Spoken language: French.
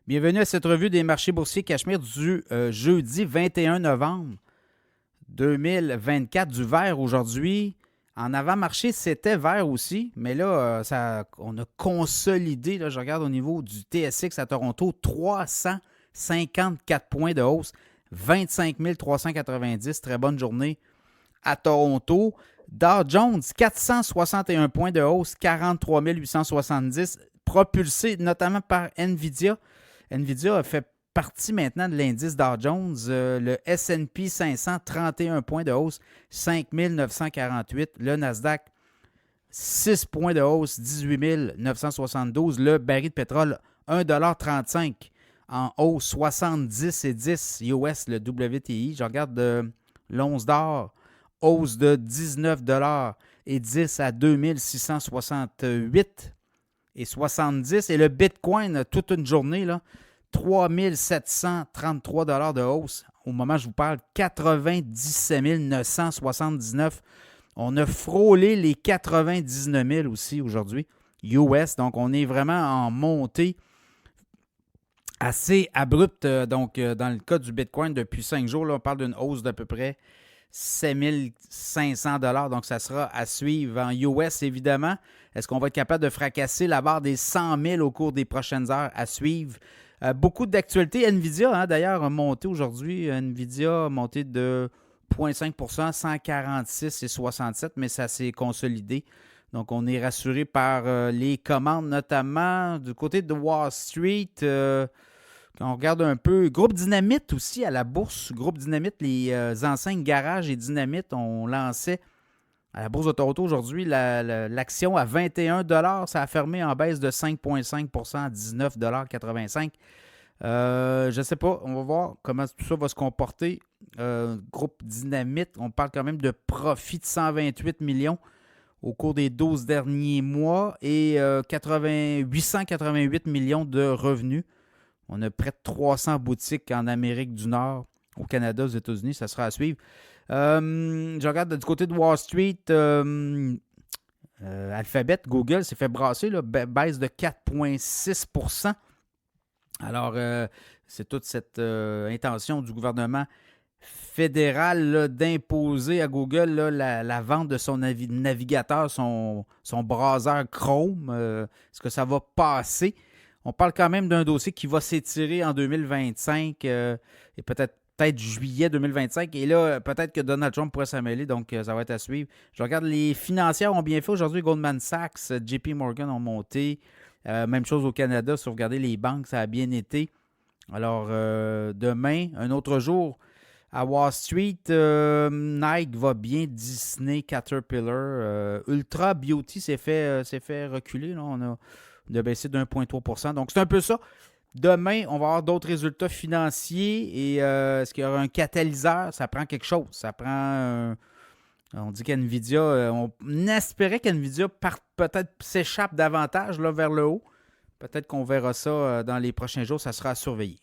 Bienvenue à cette revue des marchés boursiers Cachemire du jeudi 21 novembre 2024, du vert aujourd'hui. En avant-marché, c'était vert aussi, mais là, on a consolidé. Là, je regarde au niveau du TSX à Toronto, 354 points de hausse, 25 390. Très bonne journée à Toronto. Dow Jones, 461 points de hausse, 43 870, propulsé notamment par NVIDIA. NVIDIA a fait partie maintenant de l'indice Dow Jones. Le S&P 500, 31 points de hausse, 5 948. Le Nasdaq, 6 points de hausse, 18 972. Le baril de pétrole, 1,35 $ en hausse, 70,10 US, le WTI. Je regarde l'once d'or, hausse de 19,10 $ à 2668 et 70. Et le Bitcoin, toute une journée, là, 3 733 $ de hausse. Au moment où je vous parle, 97 979. On a frôlé les 99 000 aussi aujourd'hui, US. Donc, on est vraiment en montée assez abrupte. Donc, dans le cas du Bitcoin, depuis 5 jours, là, on parle d'une hausse d'à peu près 7 500 $. Donc, ça sera à suivre en US, évidemment. Est-ce qu'on va être capable de fracasser la barre des 100 000 au cours des prochaines heures? À suivre. Beaucoup d'actualités. NVIDIA, d'ailleurs, a monté aujourd'hui. NVIDIA a monté de 0,5 %, 146,67, mais ça s'est consolidé. Donc, on est rassuré par les commandes, notamment du côté de Wall Street. Quand on regarde un peu, Groupe Dynamite aussi à la bourse. Groupe Dynamite, les enseignes Garage et Dynamite, on lançait à la bourse de Toronto aujourd'hui l'action à 21 $. Ça a fermé en baisse de 5,5 % à 19,85 $. Je ne sais pas, on va voir comment tout ça va se comporter. Groupe Dynamite, on parle quand même de profit de 128 millions au cours des 12 derniers mois et 888 millions de revenus. On a près de 300 boutiques en Amérique du Nord, au Canada, aux États-Unis. Ça sera à suivre. Je regarde du côté de Wall Street. Alphabet, Google s'est fait brasser, là, baisse de 4,6 %. Alors, c'est toute cette intention du gouvernement fédéral là, d'imposer à Google là, la vente de son navigateur, son browser Chrome. Est-ce que ça va passer? On parle quand même d'un dossier qui va s'étirer en 2025 et peut-être juillet 2025. Et là, peut-être que Donald Trump pourrait s'en mêler, donc ça va être à suivre. Je regarde, les financières ont bien fait aujourd'hui. Goldman Sachs, JP Morgan ont monté. Même chose au Canada. Si vous regardez les banques, ça a bien été. Alors, demain, un autre jour, à Wall Street, Nike va bien, Disney, Caterpillar. Ultra Beauty s'est fait reculer. Là. On a baissé de 1,3 %. Donc, c'est un peu ça. Demain, on va avoir d'autres résultats financiers. Et est-ce qu'il y aura un catalyseur? Ça prend quelque chose. Ça prend... on dit qu'NVIDIA... on espérait qu'NVIDIA peut-être s'échappe davantage là, vers le haut. Peut-être qu'on verra ça dans les prochains jours. Ça sera à surveiller.